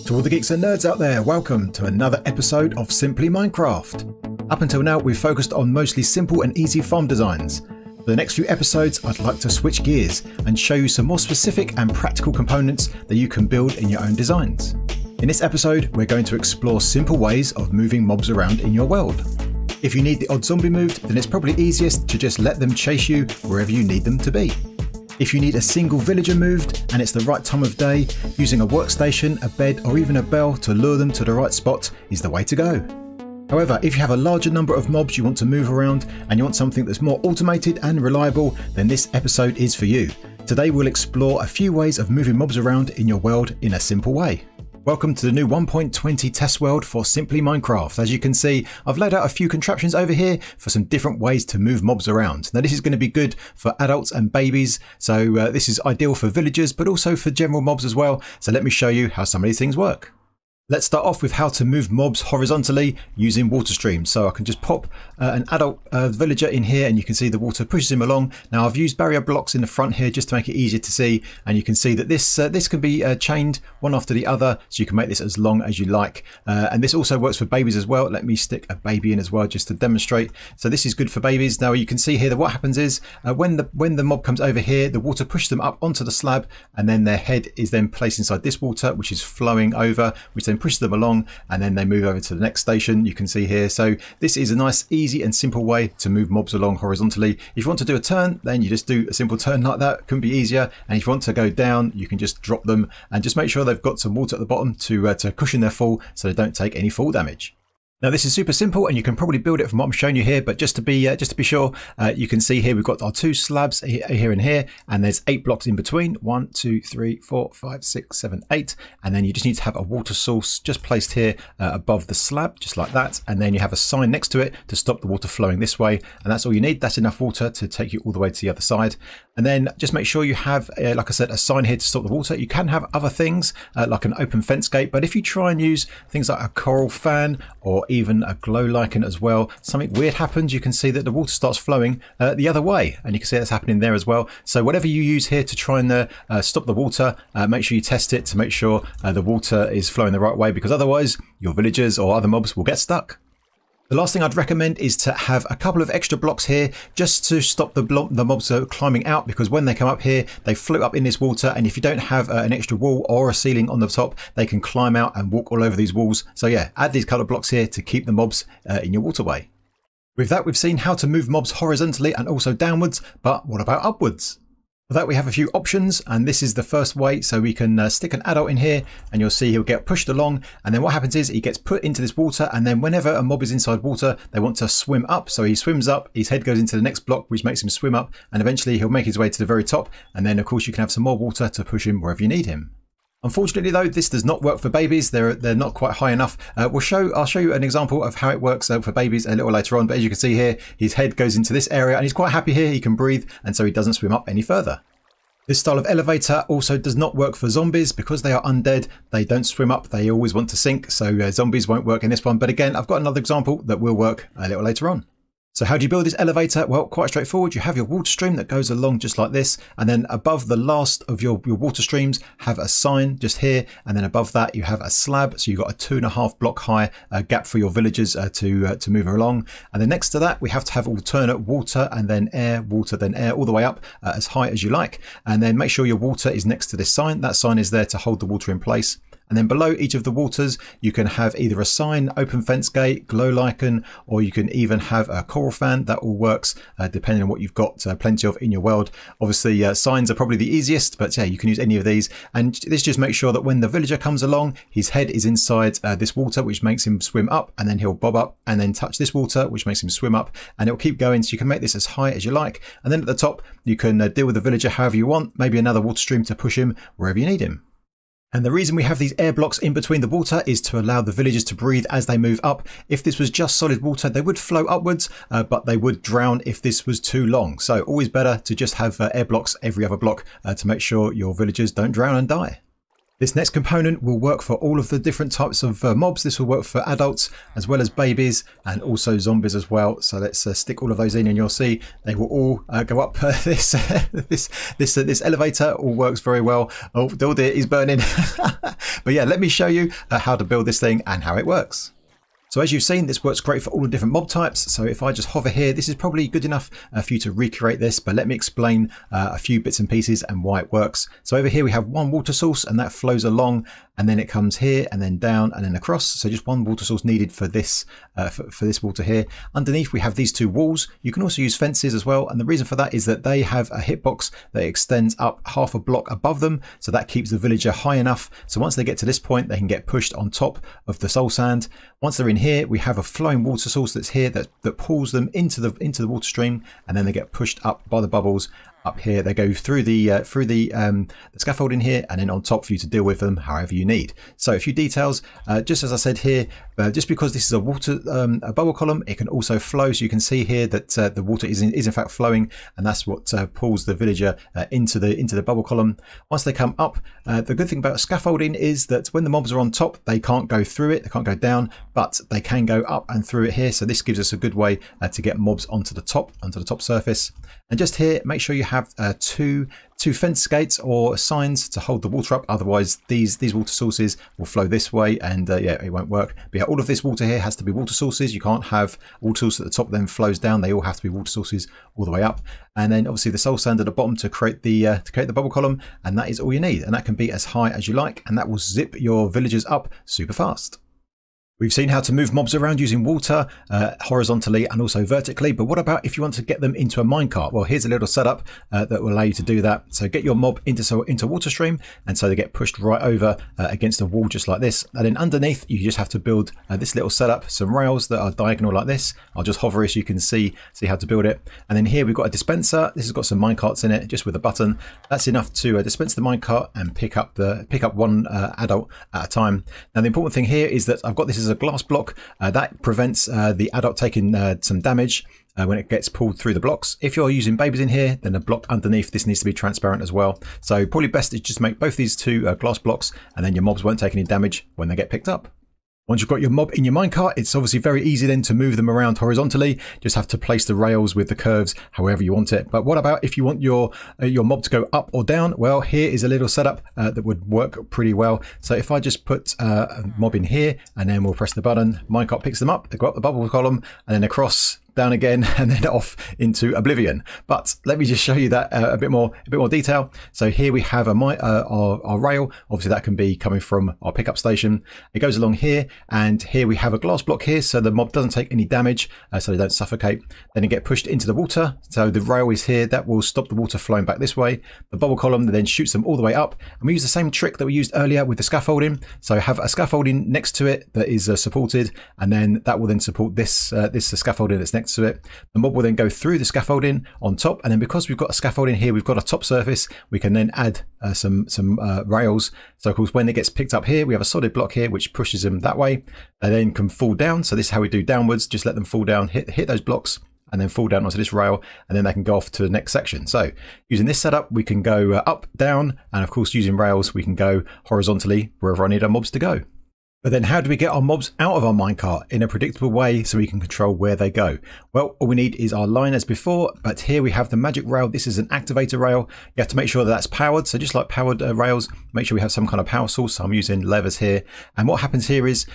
To all the geeks and nerds out there, welcome to another episode of Simply Minecraft. Up until now, we've focused on mostly simple and easy farm designs. For the next few episodes, I'd like to switch gears and show you some more specific and practical components that you can build in your own designs. In this episode, we're going to explore simple ways of moving mobs around in your world. If you need the odd zombie moved, then it's probably easiest to just let them chase you wherever you need them to be. If you need a single villager moved and it's the right time of day, using a workstation, a bed or even a bell to lure them to the right spot is the way to go. However, if you have a larger number of mobs you want to move around and you want something that's more automated and reliable, then this episode is for you. Today we'll explore a few ways of moving mobs around in your world in a simple way. Welcome to the new 1.20 test world for Simply Minecraft. As you can see, I've laid out a few contraptions over here for some different ways to move mobs around. Now this is going to be good for adults and babies, so this is ideal for villagers but also for general mobs as well. So let me show you how some of these things work. Let's start off with how to move mobs horizontally using water streams. So I can just pop an adult villager in here and you can see the water pushes him along. Now I've used barrier blocks in the front here just to make it easier to see, and you can see that this can be chained one after the other, so you can make this as long as you like. And this also works for babies as well. Let me stick a baby in as well just to demonstrate. So this is good for babies. Now you can see here that what happens is when the mob comes over here, the water pushes them up onto the slab and then their head is then placed inside this water which is flowing over, which then push them along and then they move over to the next station, you can see here. So this is a nice, easy and simple way to move mobs along horizontally. If you want to do a turn, then you just do a simple turn like that. Couldn't be easier. And if you want to go down, you can just drop them and just make sure they've got some water at the bottom to cushion their fall so they don't take any fall damage. Now this is super simple and you can probably build it from what I'm showing you here, but just to be sure, you can see here we've got our two slabs here and here, and there's 8 blocks in between. 1, 2, 3, 4, 5, 6, 7, 8, and then you just need to have a water source just placed here above the slab, just like that, and then you have a sign next to it to stop the water flowing this way, and that's all you need. That's enough water to take you all the way to the other side. And then just make sure you have, like I said, a sign here to stop the water. You can have other things like an open fence gate, but if you try and use things like a coral fan or even a glow lichen as well, something weird happens. You can see that the water starts flowing the other way, and you can see that's happening there as well. So whatever you use here to try and stop the water, make sure you test it to make sure the water is flowing the right way, because otherwise your villagers or other mobs will get stuck. The last thing I'd recommend is to have a couple of extra blocks here just to stop the mobs climbing out, because when they come up here they float up in this water, and if you don't have an extra wall or a ceiling on the top, they can climb out and walk all over these walls. So yeah, add these couple of blocks here to keep the mobs in your waterway. With that, we've seen how to move mobs horizontally and also downwards, but what about upwards? For that we have a few options, and this is the first way. So we can stick an adult in here and you'll see he'll get pushed along, and then what happens is he gets put into this water, and then whenever a mob is inside water they want to swim up. So he swims up, his head goes into the next block which makes him swim up, and eventually he'll make his way to the very top, and then of course you can have some more water to push him wherever you need him. Unfortunately though, this does not work for babies. They're not quite high enough. I'll show you an example of how it works for babies a little later on, but as you can see here, his head goes into this area and he's quite happy here. He can breathe, and so he doesn't swim up any further. This style of elevator also does not work for zombies because they are undead. They don't swim up, they always want to sink, so zombies won't work in this one. But again, I've got another example that will work a little later on. So how do you build this elevator? Well, quite straightforward. You have your water stream that goes along just like this, and then above the last of your water streams have a sign just here, and then above that you have a slab, so you've got a 2.5 block high gap for your villagers to move along. And then next to that we have to have alternate water and then air, water then air, all the way up as high as you like, and then make sure your water is next to this sign. That sign is there to hold the water in place. And then below each of the waters, you can have either a sign, open fence gate, glow lichen, or you can even have a coral fan. That all works depending on what you've got plenty of in your world. Obviously, signs are probably the easiest, but yeah, you can use any of these. And this just makes sure that when the villager comes along, his head is inside this water, which makes him swim up, and then he'll bob up and then touch this water, which makes him swim up, and it'll keep going. So you can make this as high as you like. And then at the top, you can deal with the villager however you want, maybe another water stream to push him wherever you need him. And the reason we have these air blocks in between the water is to allow the villagers to breathe as they move up. If this was just solid water, they would float upwards, but they would drown if this was too long. So always better to just have air blocks every other block to make sure your villagers don't drown and die. This next component will work for all of the different types of mobs. This will work for adults as well as babies and also zombies as well. So let's stick all of those in, and you'll see they will all go up this elevator. All works very well. Oh, dear, he's burning. But yeah, let me show you how to build this thing and how it works. So as you've seen, this works great for all the different mob types. So if I just hover here, this is probably good enough for you to recreate this, but let me explain a few bits and pieces and why it works. So over here we have one water source, and that flows along, and then it comes here and then down and then across. So just one water source needed for this for this water here. Underneath we have these two walls. You can also use fences as well, and the reason for that is that they have a hitbox that extends up half a block above them, so that keeps the villager high enough. So once they get to this point, they can get pushed on top of the soul sand. Once they're in here, we have a flowing water source that's here that pulls them into the water stream, and then they get pushed up by the bubbles. Up here they go through the scaffolding here, and then on top for you to deal with them however you need. So a few details, just as I said here, just because this is a bubble column, it can also flow. So you can see here that the water is in fact flowing, and that's what pulls the villager into the bubble column. Once they come up, the good thing about scaffolding is that when the mobs are on top, they can't go through it, they can't go down, but they can go up and through it here. So this gives us a good way to get mobs onto the top surface. And just here, make sure you have two fence gates or signs to hold the water up. Otherwise, these water sources will flow this way, and yeah, it won't work. But yeah, all of this water here has to be water sources. You can't have water source at the top then flows down. They all have to be water sources all the way up. And then obviously the soul sand at the bottom to create the bubble column, and that is all you need. And that can be as high as you like, and that will zip your villagers up super fast. We've seen how to move mobs around using water horizontally and also vertically, but what about if you want to get them into a minecart? Well, here's a little setup that will allow you to do that. So get your mob into water stream, and so they get pushed right over against a wall just like this. And then underneath, you just have to build this little setup, some rails that are diagonal like this. I'll just hover it so you can see how to build it. And then here we've got a dispenser. This has got some minecarts in it, just with a button. That's enough to dispense the minecart and pick up one adult at a time. Now the important thing here is that I've got this as a glass block that prevents the adult taking some damage when it gets pulled through the blocks. If you're using babies in here, then the block underneath this needs to be transparent as well. So probably best is just make both these two glass blocks, and then your mobs won't take any damage when they get picked up. Once you've got your mob in your minecart, it's obviously very easy then to move them around horizontally. Just have to place the rails with the curves however you want it. But what about if you want your mob to go up or down? Well, here is a little setup that would work pretty well. So if I just put a mob in here, and then we'll press the button, minecart picks them up, they go up the bubble column, and then across, down again, and then off into oblivion. But let me just show you that a bit more detail. So here we have our rail. Obviously that can be coming from our pickup station. It goes along here, and here we have a glass block here, so the mob doesn't take any damage, so they don't suffocate. Then they get pushed into the water. So the rail is here, that will stop the water flowing back this way. The bubble column then shoots them all the way up, and we use the same trick that we used earlier with the scaffolding. So have a scaffolding next to it that is supported, and then that will then support this scaffolding that's next to it. The mob will then go through the scaffolding on top, and then because we've got a scaffolding here, we've got a top surface, we can then add some rails. So of course when it gets picked up here, we have a solid block here which pushes them that way. They then can fall down, so this is how we do downwards. Just let them fall down, hit those blocks, and then fall down onto this rail, and then they can go off to the next section. So using this setup, we can go up, down, and of course using rails, we can go horizontally wherever I need our mobs to go. But then how do we get our mobs out of our minecart in a predictable way so we can control where they go? Well, all we need is our line as before, but here we have the magic rail. This is an activator rail. You have to make sure that that's powered. So just like powered rails, make sure we have some kind of power source. So I'm using levers here. And what happens here is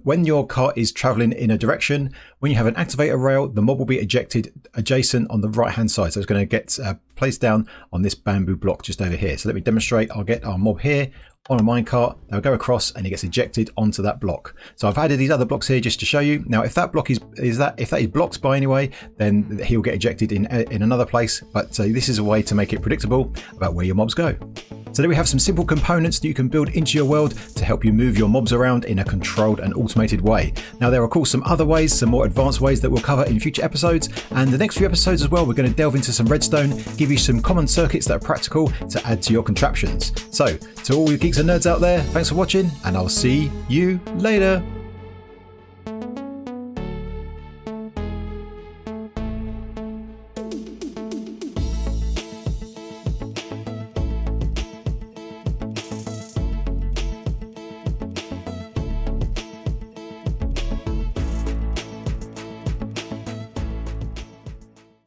when your cart is traveling in a direction, when you have an activator rail, the mob will be ejected adjacent on the right hand side. So it's going to get placed down on this bamboo block just over here. So let me demonstrate. I'll get our mob here on a minecart, they'll go across and it gets ejected onto that block. So I've added these other blocks here just to show you. Now if that block is blocked by any way, then he'll get ejected in another place. But this is a way to make it predictable about where your mobs go. So there we have some simple components that you can build into your world to help you move your mobs around in a controlled and automated way. Now there are of course some other ways, some more advanced ways that we'll cover in future episodes, and the next few episodes as well we're going to delve into some redstone, give you some common circuits that are practical to add to your contraptions. So to all you geeks and nerds out there, thanks for watching, and I'll see you later.